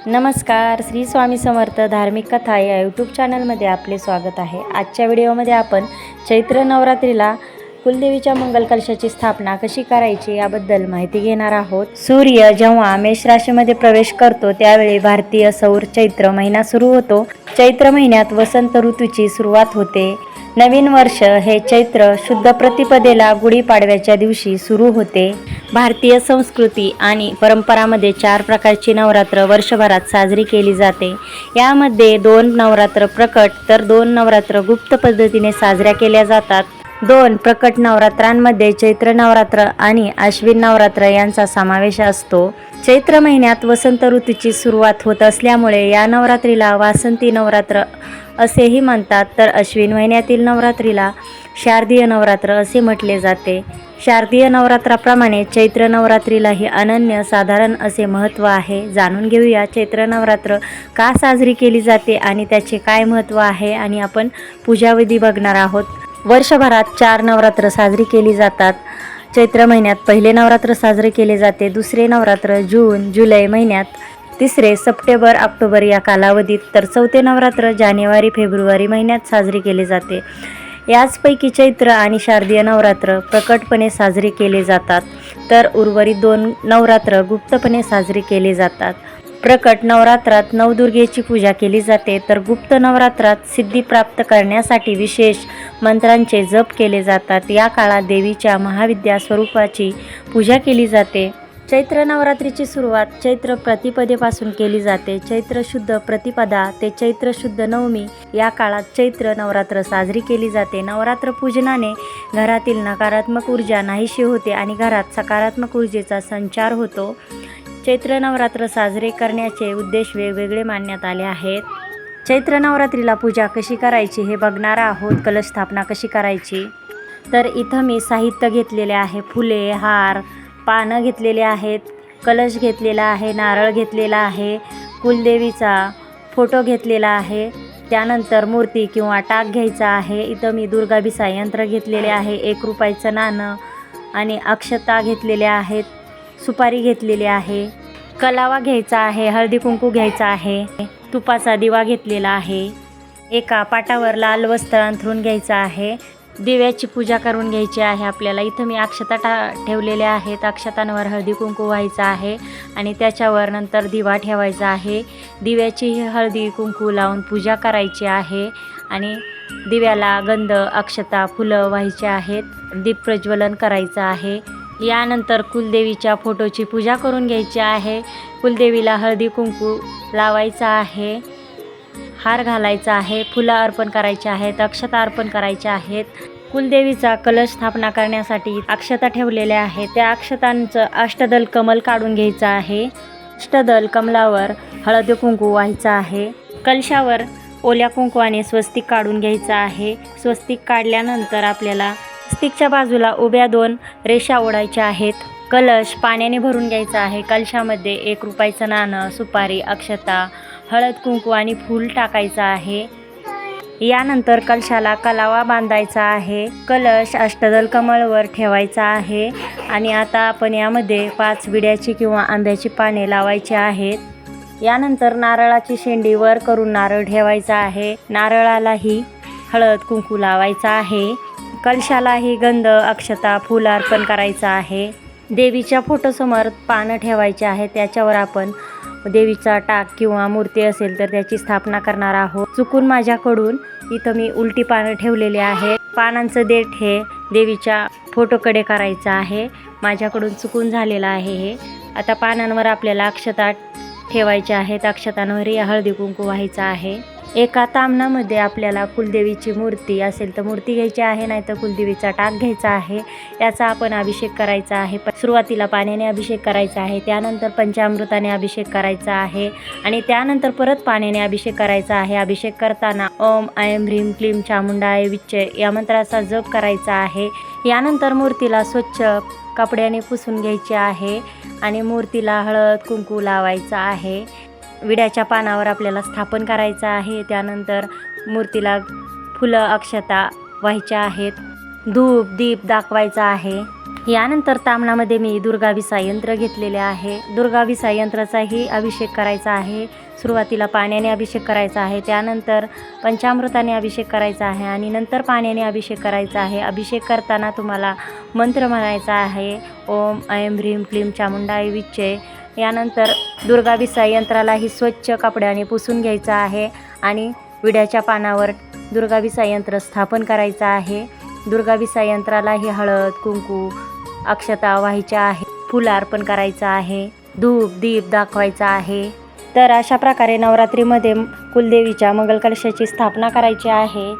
नमस्कार, श्री स्वामी समर्थ धार्मिक कथा या यूट्यूब चॅनलमध्ये आपले स्वागत आहे। आजच्या व्हिडिओमध्ये आपण चैत्र नवरात्रीला कुलदेवीच्या मंगल कलशाची स्थापना कशी करायची याबद्दल माहिती घेणार आहोत। सूर्य जेव्हा मेष राशीमध्ये प्रवेश करतो त्यावेळी भारतीय सौर चैत्र महिना सुरू होतो। चैत्र महिन्यात वसंत ऋतूची सुरुवात होते। नवीन वर्ष हे चैत्र शुद्ध प्रतिपदेला गुढीपाडव्याच्या दिवशी सुरू होते। भारतीय संस्कृती आणि परंपरामध्ये 4 प्रकारची नवरात्र वर्षभरात साजरी केली जाते। यामध्ये 2 नवरात्र प्रकट तर 2 नवरात्र गुप्त पद्धतीने साजऱ्या केल्या जातात। 2 प्रकट नवरात्रांमध्ये चैत्र नवरात्र आणि आश्विन नवरात्र यांचा समावेश असतो। चैत्र महिन्यात वसंत ऋतूची सुरुवात होत असल्यामुळे या नवरात्रीला वासंती नवरात्र असेही म्हणतात, तर अश्विन महिन्यातील नवरात्रीला शारदीय नवरात्र असे म्हटले जाते। शारदीय नवरात्राप्रमाणे चैत्र नवरात्रीलाही अनन्य साधारण असे महत्त्व आहे। जाणून घेऊया चैत्र नवरात्र का साजरी केली जाते आणि त्याचे काय महत्त्व आहे आणि आपण पूजाविधी बघणार आहोत। वर्षभरात 4 नवरात्र साजरी केली जातात। चैत्र महिन्यात पहिले नवरात्र साजरे केले जाते, दुसरे नवरात्र जून जुलै महिन्यात, तिसरे सप्टेंबर ऑक्टोबर या कालावधीत, तर चौथे नवरात्र जानेवारी फेब्रुवारी महिन्यात साजरे केले जाते। याचपैकी चैत्र आणि शारदीय नवरात्र प्रकटपणे साजरे केले जातात, तर उर्वरित 2 नवरात्र गुप्तपणे साजरे केले जातात। प्रकट नवरात्रात नवदुर्गेची पूजा केली जाते, तर गुप्त नवरात्रात सिद्धी प्राप्त करण्यासाठी विशेष मंत्रांचे जप केले जातात। या काळात देवीच्या महाविद्या स्वरूपाची पूजा केली जाते। चैत्र नवरात्रीची सुरुवात चैत्र प्रतिपदेपासून केली जाते। चैत्र शुद्ध प्रतिपदा ते चैत्र शुद्ध नवमी या काळात चैत्र नवरात्र साजरी केली जाते। नवरात्र पूजनाने घरातील नकारात्मक ऊर्जा नाहीशी होते आणि घरात सकारात्मक ऊर्जेचा संचार होतो। चैत्र नवरात्र साजरे करण्याचे उद्देश वेगवेगळे मानण्यात आले आहेत। चैत्र नवरात्रीला पूजा कशी करायची हे बघणार आहोत। कलश स्थापना कशी करायची, तर इथं मी साहित्य घेतलेले आहे। फुले, हार, पानं घेतलेले आहेत, कलश घेतलेला आहे, नारळ घेतलेला आहे, कुलदेवीचा फोटो घेतलेला आहे, त्यानंतर मूर्ती किंवा टाक घ्यायचा आहे। इथं मी दुर्गा बिसा यंत्र घेतलेले आहे, 1 रुपयाचं नाणं आणि अक्षता घेतलेल्या आहेत, सुपारी घेतलेली आहे, कलावा घ्यायचा आहे, हळदी कुंकू घ्यायचा आहे, तुपाचा दिवा घेतलेला आहे, एका पाटावर लाल वस्त्र अंथरून घ्यायचं आहे, दिव्याची पूजा करून घ्यायची आहे आपल्याला। इथं मी अक्षता ठेवलेल्या आहेत, अक्षतांवर हळदी कुंकू व्हायचं आहे आणि त्याच्यावर नंतर दिवा ठेवायचा आहे। दिव्याची हळदी कुंकू लावून पूजा करायची आहे आणि दिव्याला गंध, अक्षता, फुलं व्हायची आहेत, दीप प्रज्वलन करायचं आहे। यानंतर कुलदेवीच्या फोटोची पूजा करून घ्यायची आहे। कुलदेवीला हळदी कुंकू लावायचा आहे, हार घालायचा आहे, फुलं अर्पण करायचे आहेत, अक्षता अर्पण करायच्या आहेत। कुलदेवीचा कलश स्थापना करण्यासाठी अक्षता ठेवलेल्या आहेत, त्या अक्षतांचं अष्टदल कमल काढून घ्यायचं आहे। अष्टदल कमलावर हळदी कुंकू व्हायचं आहे। कलशावर ओल्या कुंकवाने स्वस्तिक काढून घ्यायचं आहे। स्वस्तिक काढल्यानंतर आपल्याला स्वस्तिकच्या बाजूला उभ्या 2 रेषा ओढायच्या आहेत। कलश पाण्याने भरून घ्यायचा आहे। कलशामध्ये 1 रुपयाचं नाणं, सुपारी, अक्षता, हळद कुंकू आणि फूल टाकायचं आहे। यानंतर कलशाला कलावा बांधायचा आहे। कलश अष्टदल कमळवर ठेवायचा आहे आणि आता आपण यामध्ये 5 विड्याची किंवा आंब्याची पाने लावायची आहेत। यानंतर नारळाची शेंडी वर करून नारळ ठेवायचा आहे। नारळालाही हळद कुंकू लावायचा आहे। कलशालाही गंध, अक्षता, फूल अर्पण करायचं आहे। देवीच्या फोटोसमोर पानं ठेवायचे आहे, त्याच्यावर आपण देवीचा टाक किंवा मूर्ती असेल तर त्याची स्थापना करणार आहोत। चुकून माझ्याकडून इथं मी उलटी पानं ठेवलेली आहे। पानांचं देठ हे देवीच्या फोटोकडे करायचं आहे, माझ्याकडून चुकून झालेलं आहे हे। आता पानांवर आपल्याला अक्षता ठेवायच्या आहेत, अक्षतांवरही हळदी कुंकू व्हायचं आहे। एका तामणामध्ये आपल्याला कुलदेवीची मूर्ती असेल तर मूर्ती घ्यायची आहे, नाहीतर कुलदेवीचा टाक घ्यायचा आहे। याचा आपण अभिषेक करायचा आहे। सुरुवातीला पाण्याने अभिषेक करायचा आहे, त्यानंतर पंचामृताने अभिषेक करायचा आहे आणि त्यानंतर परत पाण्याने अभिषेक करायचा आहे। अभिषेक करताना ओम ऐं ह्रीं क्लीं चामुंडाय विच्चे या मंत्राचा जप करायचा आहे। यानंतर मूर्तीला स्वच्छ कपड्याने पुसून घ्यायचे आहे आणि मूर्तीला हळद कुंकू लावायचा आहे। विड्याच्या पानावर आपल्याला स्थापन करायचं आहे। त्यानंतर मूर्तीला फुलं, अक्षता व्हायच्या आहेत। धूप दीप दाखवायचा आहे। यानंतर तामणामध्ये मी दुर्गा विसा यंत्र घेतलेले आहे। दुर्गा विसा यंत्राचाही अभिषेक करायचा आहे। सुरुवातीला पाण्याने अभिषेक करायचा आहे, त्यानंतर पंचामृताने अभिषेक करायचा आहे आणि नंतर पाण्याने अभिषेक करायचा आहे। अभिषेक करताना तुम्हाला मंत्र म्हणायचा आहे, ओम ऐं ह्रीं क्लीं चामुंडाय विच्चे। यानंतर दुर्गा विसा यंत्रालाही स्वच्छ कपड्याने पुसून घ्यायचं आहे आणि विड्याच्या पानावर दुर्गा विसा यंत्र स्थापन करायचं आहे। दुर्गा विसा यंत्रालाही हळद कुंकू अक्षता व्हायच्या आहे, फुलं अर्पण करायचं आहे, धूप दीप दाखवायचा आहे। तर अशा प्रकारे नवरात्रीमध्ये कुलदेवीच्या मंगल कलशाची स्थापना करायची आहे।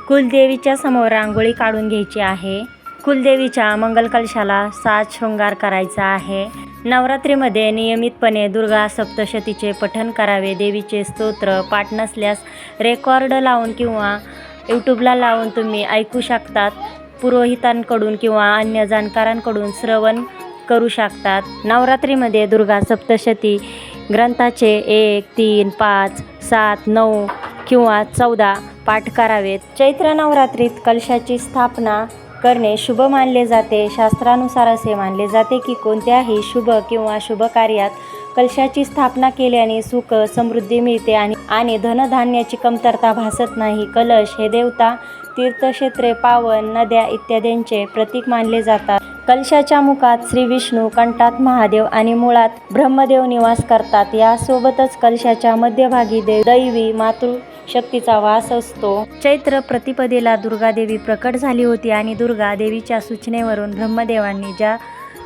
कुलदेवीच्या समोर रांगोळी काढून घ्यायची आहे। कुलदेवीच्या मंगल कलशाला साज शृंगार करायचा आहे। नवरात्रीमध्ये नियमितपणे दुर्गा सप्तशतीचे पठण करावे। देवीचे स्तोत्र पाठ नसल्यास रेकॉर्ड लावून किंवा यूट्यूबला लावून तुम्ही ऐकू शकतात। पुरोहितांकडून किंवा अन्य जाणकारांकडून श्रवण करू शकतात। नवरात्रीमध्ये दुर्गा सप्तशती ग्रंथाचे 1, 3, 5, 7, 9 किंवा 14 पाठ करावेत। चैत्र नवरात्रीत कलशाची स्थापना करणे शुभ मानले जाते। शास्त्रानुसार असे मानले जाते की कोणत्याही शुभ किंवा शुभ कार्यात कलशाची स्थापना केल्याने सुख समृद्धी मिळते आणि धनधान्याची कमतरता भासत नाही। कलश हे देवता तीर्थक्षेत्रे पावन नद्या इत्यादींचे प्रतीक मानले जातात। कलशाच्या मुखात श्री विष्णू, कंठात महादेव आणि मुळात ब्रह्मदेव निवास करतात। यासोबतच कलशाच्या मध्यभागी दैवी मातृशक्तीचा वास असतो। चैत्र प्रतिपदेला दुर्गा देवी प्रकट झाली होती आणि दुर्गा देवीच्या सूचनेवरून ब्रह्मदेवांनी ज्या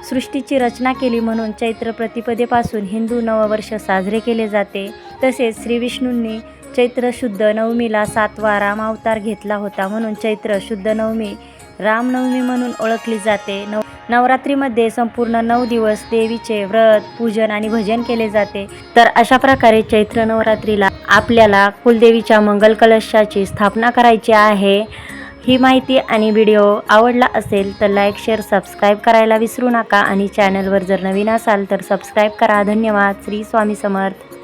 सृष्टीची रचना केली म्हणून चैत्र प्रतिपदेपासून हिंदू नववर्ष साजरे केले जाते। तसेच श्री विष्णूंनी चैत्र शुद्ध नवमीला 7वा रामावतार घेतला होता, म्हणून चैत्र शुद्ध नवमी रामनवमी म्हणून ओळखली जाते। नवरात्रीमध्ये संपूर्ण 9 दिवस देवीचे व्रत पूजन आणि भजन केले जाते। तर अशा प्रकारे चैत्र नवरात्रीला आपल्याला कुलदेवीच्या मंगल कलशाची स्थापना करायची आहे। ही माहिती आणि व्हिडिओ आवडला असेल तर लाईक शेअर सबस्क्राईब करायला विसरू नका आणि चॅनलवर जर नवीन असाल तर सबस्क्राईब करा। धन्यवाद। श्री स्वामी समर्थ।